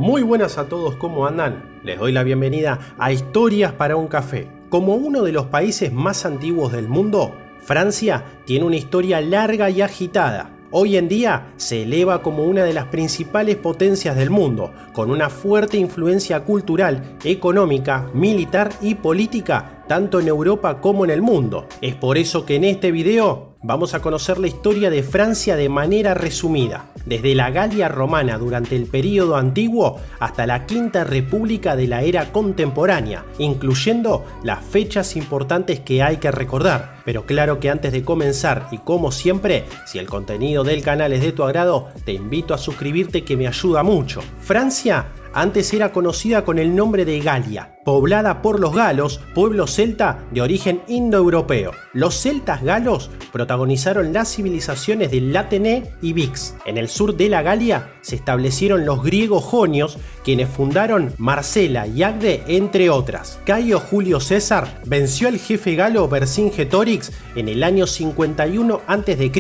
Muy buenas a todos, ¿cómo andan? Les doy la bienvenida a Historias para un Café. Como uno de los países más antiguos del mundo, Francia tiene una historia larga y agitada. Hoy en día se eleva como una de las principales potencias del mundo, con una fuerte influencia cultural, económica, militar y política, tanto en Europa como en el mundo. Es por eso que en este video vamos a conocer la historia de Francia de manera resumida, desde la Galia romana durante el período antiguo hasta la Quinta República de la era contemporánea, incluyendo las fechas importantes que hay que recordar. Pero claro que antes de comenzar, y como siempre, si el contenido del canal es de tu agrado, te invito a suscribirte, que me ayuda mucho. Francia antes era conocida con el nombre de Galia, poblada por los galos, pueblo celta de origen indoeuropeo. Los celtas galos protagonizaron las civilizaciones de Látene y Vix. En el sur de la Galia se establecieron los griegos jonios, quienes fundaron Marsella y Agde, entre otras. Cayo Julio César venció al jefe galo Vercingetorix en el año 51 a.C.,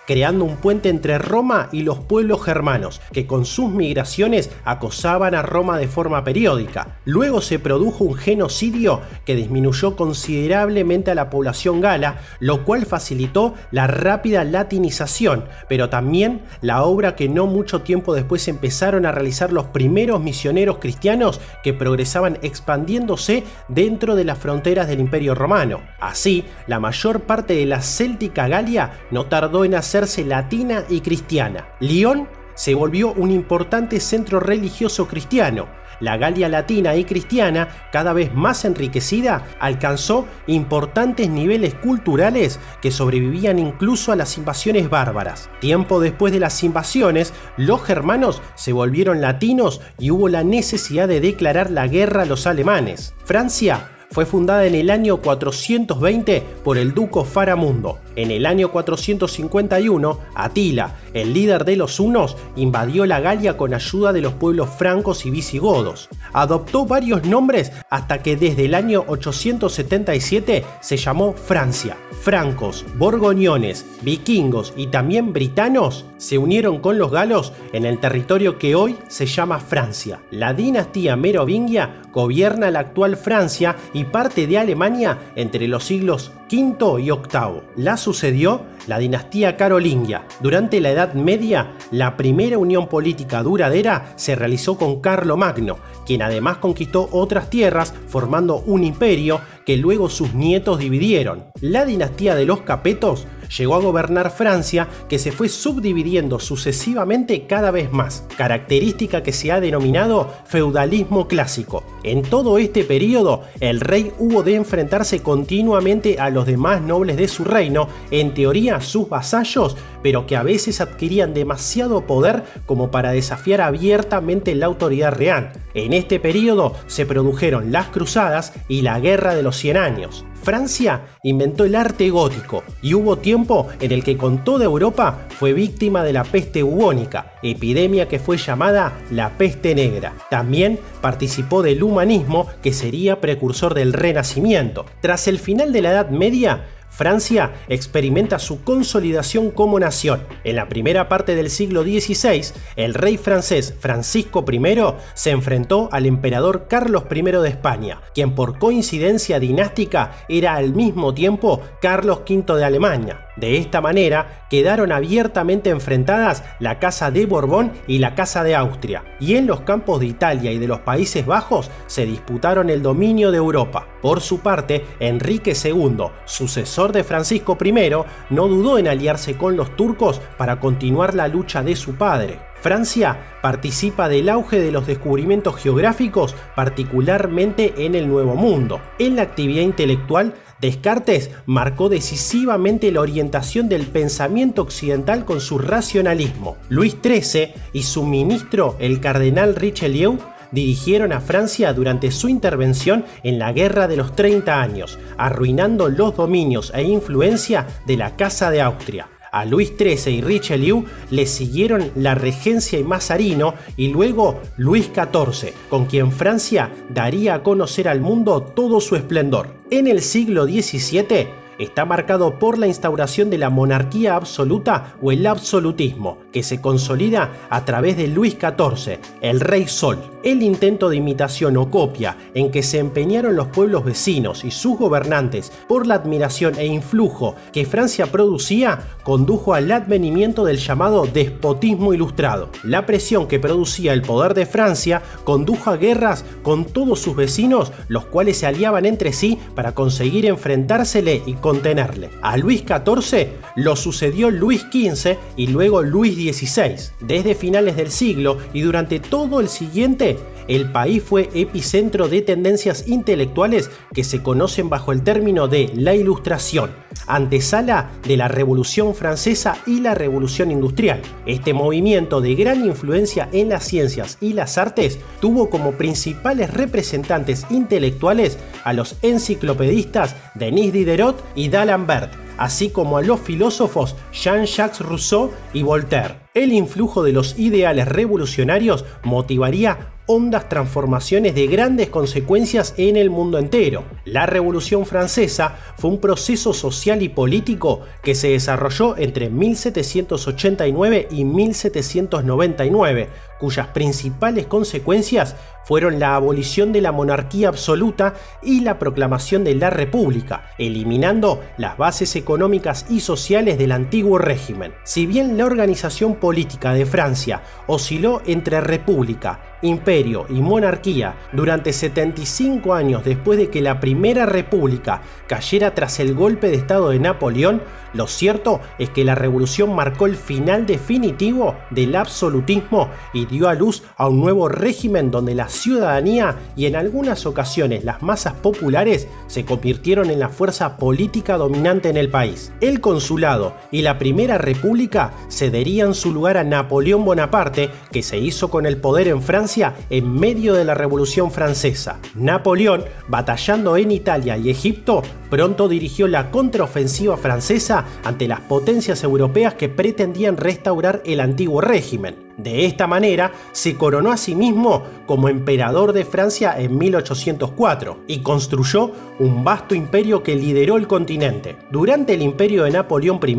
creando un puente entre Roma y los pueblos germanos, que con sus migraciones acosaban a Roma de forma periódica. Luego se produjo un genocidio que disminuyó considerablemente a la población gala, lo cual facilitó la rápida latinización, pero también la obra que no mucho tiempo después empezaron a realizar los primeros misioneros cristianos que progresaban expandiéndose dentro de las fronteras del Imperio Romano. Así, la mayor parte de la céltica Galia no tardó en hacerse latina y cristiana. Lyon se volvió un importante centro religioso cristiano. La Galia latina y cristiana, cada vez más enriquecida, alcanzó importantes niveles culturales que sobrevivían incluso a las invasiones bárbaras. Tiempo después de las invasiones, los germanos se volvieron latinos y hubo la necesidad de declarar la guerra a los alemanes. Francia fue fundada en el año 420 por el duco Faramundo. En el año 451, Atila, el líder de los hunos, invadió la Galia con ayuda de los pueblos francos y visigodos. Adoptó varios nombres hasta que desde el año 877 se llamó Francia. Francos, borgoñones, vikingos y también britanos se unieron con los galos en el territorio que hoy se llama Francia. La dinastía merovingia gobierna la actual Francia y parte de Alemania entre los siglos V y VIII. La sucedió la dinastía carolingia. Durante la Edad Media, la primera unión política duradera se realizó con Carlomagno, quien además conquistó otras tierras formando un imperio que luego sus nietos dividieron. La dinastía de los Capetos llegó a gobernar Francia, que se fue subdividiendo sucesivamente cada vez más, característica que se ha denominado feudalismo clásico. En todo este periodo, el rey hubo de enfrentarse continuamente a los demás nobles de su reino, en teoría sus vasallos, pero que a veces adquirían demasiado poder como para desafiar abiertamente la autoridad real. En este periodo se produjeron las cruzadas y la guerra de los 100 años. Francia inventó el arte gótico y hubo tiempo en el que con toda Europa fue víctima de la peste bubónica, epidemia que fue llamada la peste negra. También participó del humanismo, que sería precursor del Renacimiento. Tras el final de la Edad Media, Francia experimenta su consolidación como nación. En la primera parte del siglo XVI, el rey francés Francisco I se enfrentó al emperador Carlos I de España, quien por coincidencia dinástica era al mismo tiempo Carlos V de Alemania. De esta manera quedaron abiertamente enfrentadas la Casa de Borbón y la Casa de Austria, y en los campos de Italia y de los Países Bajos se disputaron el dominio de Europa. Por su parte, Enrique II, sucesor de Francisco I, no dudó en aliarse con los turcos para continuar la lucha de su padre. Francia participa del auge de los descubrimientos geográficos, particularmente en el Nuevo Mundo. En la actividad intelectual, Descartes marcó decisivamente la orientación del pensamiento occidental con su racionalismo. Luis XIII y su ministro, el cardenal Richelieu, dirigieron a Francia durante su intervención en la Guerra de los 30 años, arruinando los dominios e influencia de la Casa de Austria. A Luis XIII y Richelieu le siguieron la regencia y Mazarino y luego Luis XIV, con quien Francia daría a conocer al mundo todo su esplendor. En el siglo XVII está marcado por la instauración de la monarquía absoluta o el absolutismo, que se consolida a través de Luis XIV, el Rey Sol. El intento de imitación o copia en que se empeñaron los pueblos vecinos y sus gobernantes por la admiración e influjo que Francia producía condujo al advenimiento del llamado despotismo ilustrado. La presión que producía el poder de Francia condujo a guerras con todos sus vecinos, los cuales se aliaban entre sí para conseguir enfrentársele y contenerle. A Luis XIV lo sucedió Luis XV y luego Luis XVI. Desde finales del siglo y durante todo el siguiente, el país fue epicentro de tendencias intelectuales que se conocen bajo el término de la Ilustración, antesala de la Revolución Francesa y la Revolución Industrial. Este movimiento de gran influencia en las ciencias y las artes tuvo como principales representantes intelectuales a los enciclopedistas Denis Diderot y d'Alembert, así como a los filósofos Jean-Jacques Rousseau y Voltaire. El influjo de los ideales revolucionarios motivaría hondas transformaciones de grandes consecuencias en el mundo entero. La Revolución Francesa fue un proceso social y político que se desarrolló entre 1789 y 1799, cuyas principales consecuencias fueron la abolición de la monarquía absoluta y la proclamación de la República, eliminando las bases económicas y sociales del antiguo régimen. Si bien la organización política de Francia osciló entre república, imperio y monarquía durante 75 años después de que la Primera República cayera tras el golpe de estado de Napoleón, lo cierto es que la revolución marcó el final definitivo del absolutismo y dio a luz a un nuevo régimen donde la ciudadanía y en algunas ocasiones las masas populares se convirtieron en la fuerza política dominante en el país. El consulado y la Primera República cederían su lugar a Napoleón Bonaparte, que se hizo con el poder en Francia en medio de la Revolución Francesa. Napoleón, batallando en Italia y Egipto, pronto dirigió la contraofensiva francesa ante las potencias europeas que pretendían restaurar el antiguo régimen. De esta manera, se coronó a sí mismo como emperador de Francia en 1804 y construyó un vasto imperio que lideró el continente. Durante el imperio de Napoleón I,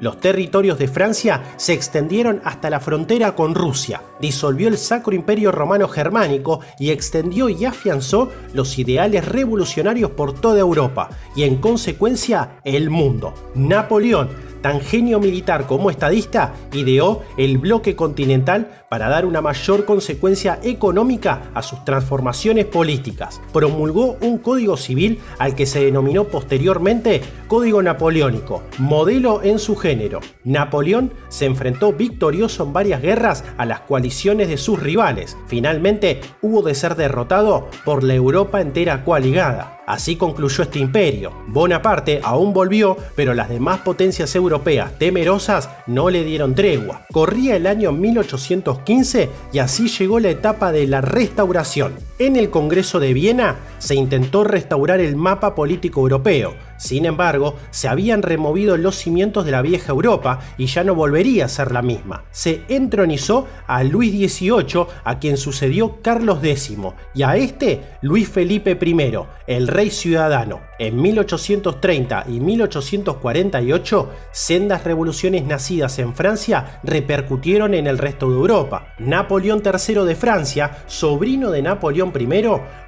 los territorios de Francia se extendieron hasta la frontera con Rusia, disolvió el Sacro Imperio Romano Germánico y extendió y afianzó los ideales revolucionarios por toda Europa y en consecuencia el mundo. Napoleón, tan genio militar como estadista, ideó el bloque continental para dar una mayor consecuencia económica a sus transformaciones políticas. Promulgó un código civil al que se denominó posteriormente Código Napoleónico, modelo en su género. Napoleón se enfrentó victorioso en varias guerras a las coaliciones de sus rivales. Finalmente hubo de ser derrotado por la Europa entera coaligada. Así concluyó este imperio. Bonaparte aún volvió, pero las demás potencias europeas temerosas no le dieron tregua. Corría el año 1815 y así llegó la etapa de la restauración. En el Congreso de Viena se intentó restaurar el mapa político europeo. Sin embargo, se habían removido los cimientos de la vieja Europa y ya no volvería a ser la misma. Se entronizó a Luis XVIII, a quien sucedió Carlos X, y a este Luis Felipe I, el rey ciudadano. En 1830 y 1848, sendas revoluciones nacidas en Francia repercutieron en el resto de Europa. Napoleón III de Francia, sobrino de Napoleón I,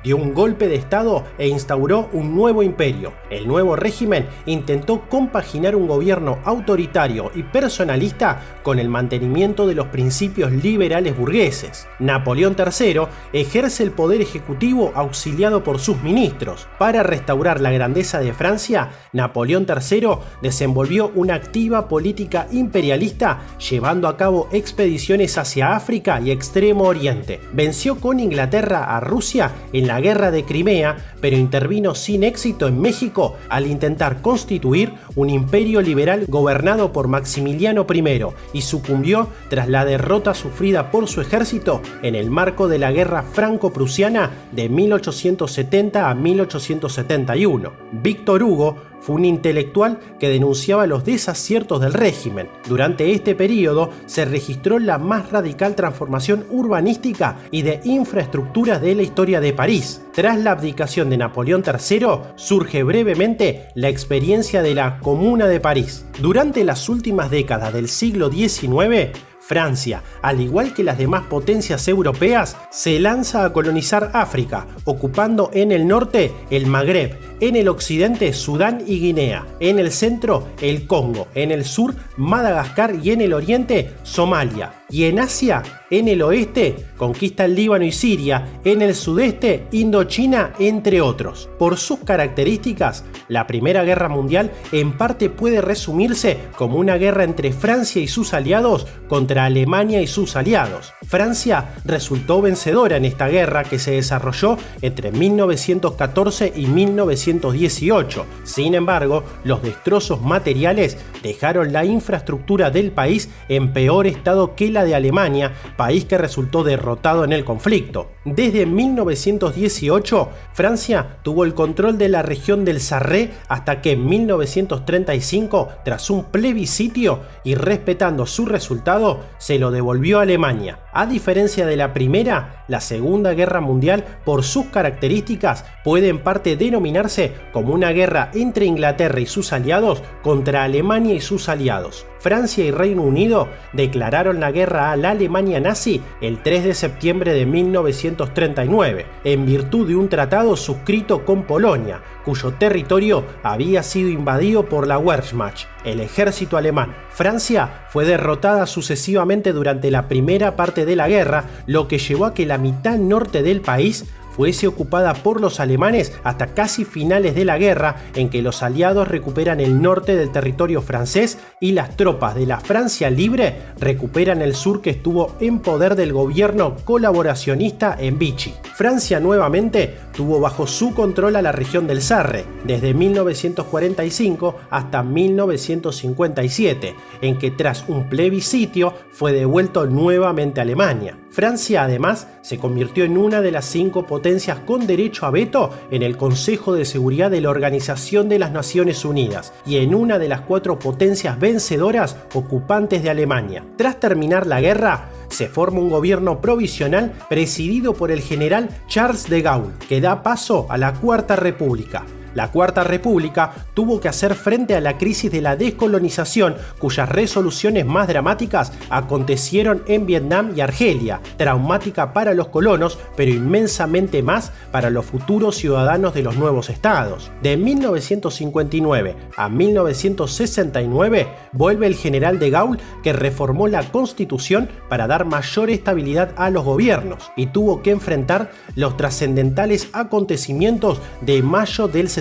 dio un golpe de estado e instauró un nuevo imperio. El nuevo régimen intentó compaginar un gobierno autoritario y personalista con el mantenimiento de los principios liberales burgueses. Napoleón III ejerce el poder ejecutivo auxiliado por sus ministros. Para restaurar la grandeza de Francia, Napoleón III desenvolvió una activa política imperialista, llevando a cabo expediciones hacia África y Extremo Oriente. Venció con Inglaterra a Rusia en la Guerra de Crimea, pero intervino sin éxito en México al intentar constituir un imperio liberal gobernado por Maximiliano I y sucumbió tras la derrota sufrida por su ejército en el marco de la Guerra Franco-Prusiana de 1870 a 1871. Víctor Hugo fue un intelectual que denunciaba los desaciertos del régimen. Durante este periodo se registró la más radical transformación urbanística y de infraestructuras de la historia de París. Tras la abdicación de Napoleón III, surge brevemente la experiencia de la Comuna de París. Durante las últimas décadas del siglo XIX, Francia, al igual que las demás potencias europeas, se lanza a colonizar África, ocupando en el norte el Magreb, en el occidente Sudán y Guinea, en el centro el Congo, en el sur Madagascar y en el oriente Somalia. Y en Asia, en el oeste, conquista el Líbano y Siria, en el sudeste, Indochina, entre otros. Por sus características, la Primera Guerra Mundial en parte puede resumirse como una guerra entre Francia y sus aliados contra Alemania y sus aliados. Francia resultó vencedora en esta guerra que se desarrolló entre 1914 y 1918. Sin embargo, los destrozos materiales dejaron la infraestructura del país en peor estado que la de Alemania, país que resultó derrotado en el conflicto. Desde 1918, Francia tuvo el control de la región del Sarre hasta que en 1935, tras un plebiscito y respetando su resultado, se lo devolvió a Alemania. A diferencia de la Primera, la Segunda Guerra Mundial, por sus características, puede en parte denominarse como una guerra entre Inglaterra y sus aliados contra Alemania y sus aliados. Francia y Reino Unido declararon la guerra a la Alemania nazi el 3 de septiembre de 1939, en virtud de un tratado suscrito con Polonia, cuyo territorio había sido invadido por la Wehrmacht, el ejército alemán. Francia fue derrotada sucesivamente durante la primera parte de la guerra, lo que llevó a que la mitad norte del país fuese ocupada por los alemanes hasta casi finales de la guerra, en que los aliados recuperan el norte del territorio francés y las tropas de la Francia Libre recuperan el sur que estuvo en poder del gobierno colaboracionista en Vichy. Francia nuevamente tuvo bajo su control a la región del Sarre desde 1945 hasta 1957, en que tras un plebiscito fue devuelto nuevamente a Alemania. Francia además se convirtió en una de las 5 potencias con derecho a veto en el Consejo de Seguridad de la Organización de las Naciones Unidas y en una de las 4 potencias vencedoras ocupantes de Alemania. Tras terminar la guerra, se forma un gobierno provisional presidido por el general Charles de Gaulle, que da paso a la Cuarta República. La Cuarta República tuvo que hacer frente a la crisis de la descolonización, cuyas resoluciones más dramáticas acontecieron en Vietnam y Argelia, traumática para los colonos, pero inmensamente más para los futuros ciudadanos de los nuevos estados. De 1959 a 1969 vuelve el general de Gaulle, que reformó la Constitución para dar mayor estabilidad a los gobiernos y tuvo que enfrentar los trascendentales acontecimientos de mayo del 68.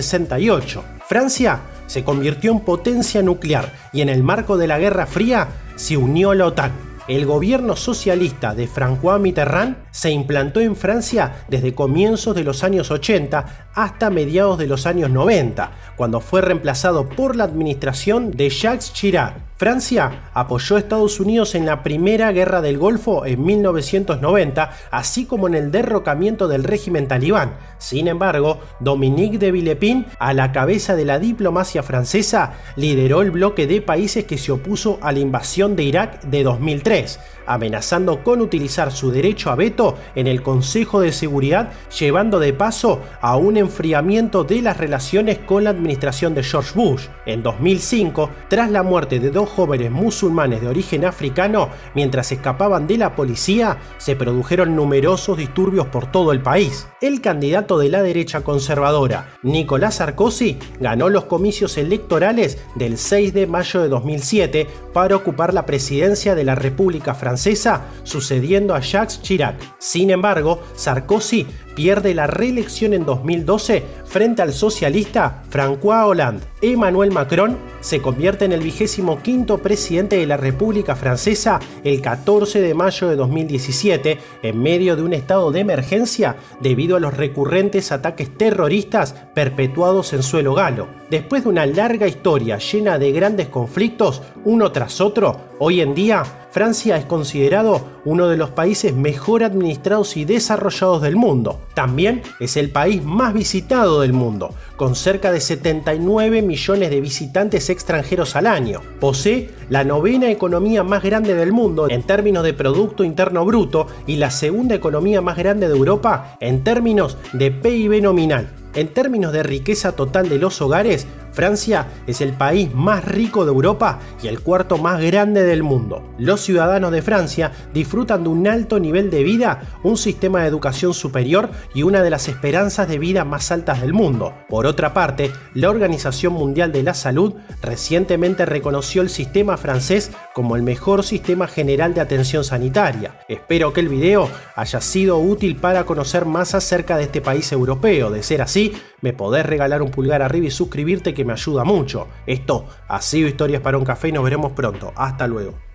Francia se convirtió en potencia nuclear y en el marco de la Guerra Fría se unió a la OTAN. El gobierno socialista de François Mitterrand se implantó en Francia desde comienzos de los años 80 hasta mediados de los años 90, cuando fue reemplazado por la administración de Jacques Chirac. Francia apoyó a Estados Unidos en la Primera Guerra del Golfo en 1990, así como en el derrocamiento del régimen talibán. Sin embargo, Dominique de Villepin, a la cabeza de la diplomacia francesa, lideró el bloque de países que se opuso a la invasión de Irak de 2003, amenazando con utilizar su derecho a veto en el Consejo de Seguridad, llevando de paso a un enfriamiento de las relaciones con la administración de George Bush. En 2005, tras la muerte de 2 jóvenes musulmanes de origen africano mientras escapaban de la policía, se produjeron numerosos disturbios por todo el país. El candidato de la derecha conservadora, Nicolas Sarkozy, ganó los comicios electorales del 6 de mayo de 2007 para ocupar la presidencia de la República Francesa, sucediendo a Jacques Chirac. Sin embargo, Sarkozy pierde la reelección en 2012 frente al socialista François Hollande. Emmanuel Macron se convierte en el 25º presidente de la República Francesa el 14 de mayo de 2017, en medio de un estado de emergencia debido a los recurrentes ataques terroristas perpetuados en suelo galo. Después de una larga historia llena de grandes conflictos, uno tras otro, hoy en día Francia es considerado uno de los países mejor administrados y desarrollados del mundo. También es el país más visitado del mundo, con cerca de 79 millones de visitantes extranjeros al año. Posee la 9ª economía más grande del mundo en términos de Producto Interno Bruto y la 2ª economía más grande de Europa en términos de PIB nominal. En términos de riqueza total de los hogares, Francia es el país más rico de Europa y el cuarto más grande del mundo. Los ciudadanos de Francia disfrutan de un alto nivel de vida, un sistema de educación superior y una de las esperanzas de vida más altas del mundo. Por otra parte, la Organización Mundial de la Salud recientemente reconoció el sistema francés como el mejor sistema general de atención sanitaria. Espero que el video haya sido útil para conocer más acerca de este país europeo. De ser así, me podés regalar un pulgar arriba y suscribirte, que me ayuda mucho. Esto ha sido Historias para un Café y nos veremos pronto. Hasta luego.